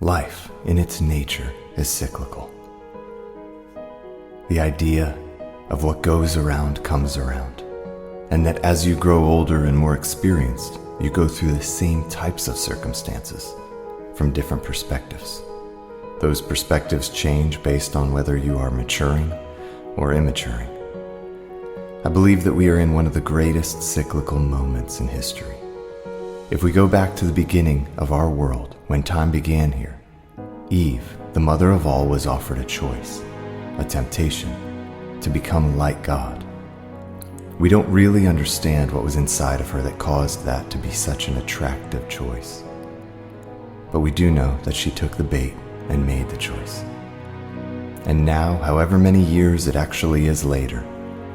Life, in its nature, is cyclical. The idea of what goes around comes around, and that as you grow older and more experienced, you go through the same types of circumstances from different perspectives. Those perspectives change based on whether you are maturing or immaturing. I believe that we are in one of the greatest cyclical moments in history. If we go back to the beginning of our world, when time began here, Eve, the mother of all, was offered a choice, a temptation, to become like God. We don't really understand what was inside of her that caused that to be such an attractive choice. But we do know that she took the bait and made the choice. And now, however many years it actually is later,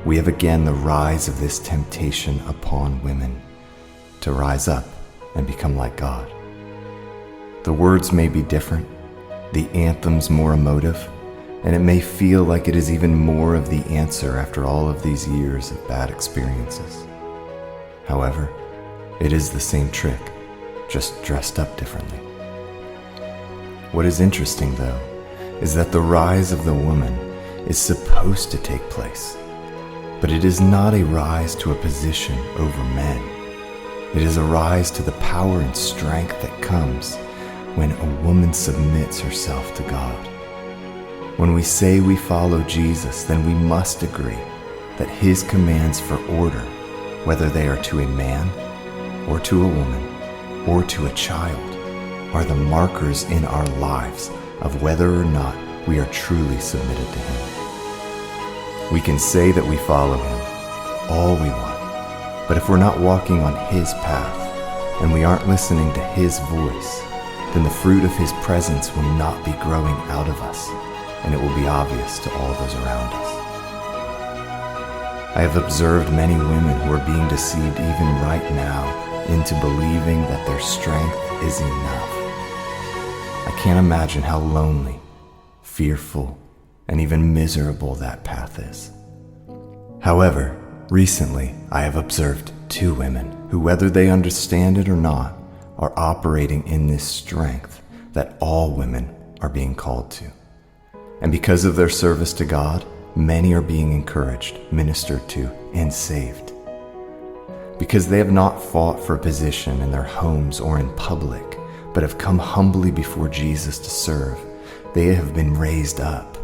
we have again the rise of this temptation upon women to rise up and become like God. The words may be different, the anthems more emotive, and it may feel like it is even more of the answer after all of these years of bad experiences. However, it is the same trick, just dressed up differently. What is interesting, though, is that the rise of the woman is supposed to take place, but it is not a rise to a position over men. It is a rise to the power and strength that comes when a woman submits herself to God. When we say we follow Jesus, then we must agree that his commands for order, whether they are to a man or to a woman or to a child, are the markers in our lives of whether or not we are truly submitted to him. We can say that we follow him all we want, but if we're not walking on his path and we aren't listening to his voice, then the fruit of his presence will not be growing out of us, and it will be obvious to all those around us. I have observed many women who are being deceived even right now into believing that their strength is enough. I can't imagine how lonely, fearful, and even miserable that path is. However, recently I have observed two women who, whether they understand it or not, are operating in this strength that all women are being called to. And because of their service to God, many are being encouraged, ministered to, and saved. Because they have not fought for a position in their homes or in public, but have come humbly before Jesus to serve, they have been raised up.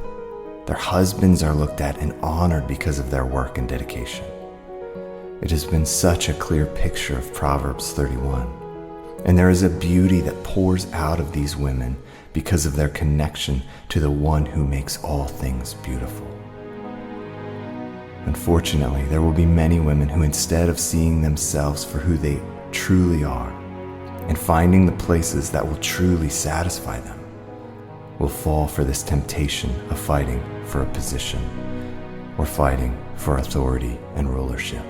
Their husbands are looked at and honored because of their work and dedication. It has been such a clear picture of Proverbs 31, and there is a beauty that pours out of these women because of their connection to the one who makes all things beautiful. Unfortunately, there will be many women who, instead of seeing themselves for who they truly are and finding the places that will truly satisfy them, will fall for this temptation of fighting for a position or fighting for authority and rulership.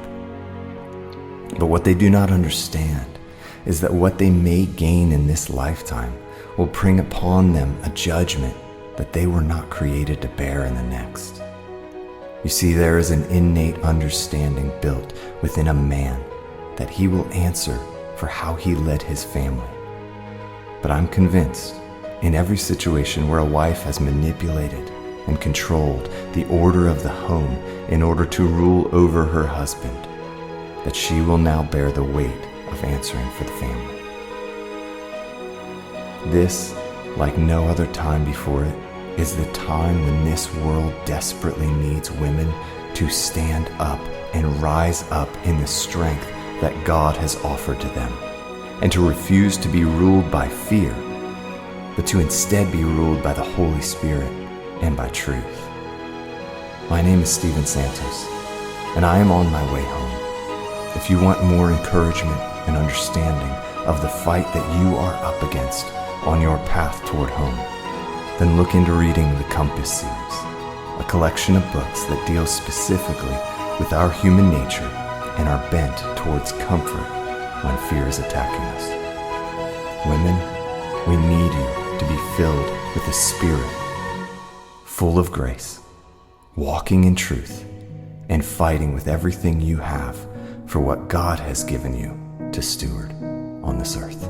But what they do not understand is that what they may gain in this lifetime will bring upon them a judgment that they were not created to bear in the next. You see, there is an innate understanding built within a man that he will answer for how he led his family. But I'm convinced in every situation where a wife has manipulated and controlled the order of the home in order to rule over her husband, that she will now bear the weight of answering for the family. This, like no other time before it, is the time when this world desperately needs women to stand up and rise up in the strength that God has offered to them, and to refuse to be ruled by fear, but to instead be ruled by the Holy Spirit and by truth. My name is Steven Santos, and I am on my way home. If you want more encouragement and understanding of the fight that you are up against on your path toward home, then look into reading the Compass series, a collection of books that deals specifically with our human nature and are bent towards comfort when fear is attacking us. Women, we need you to be filled with the Spirit, full of grace, walking in truth, and fighting with everything you have for what God has given you to steward on this earth.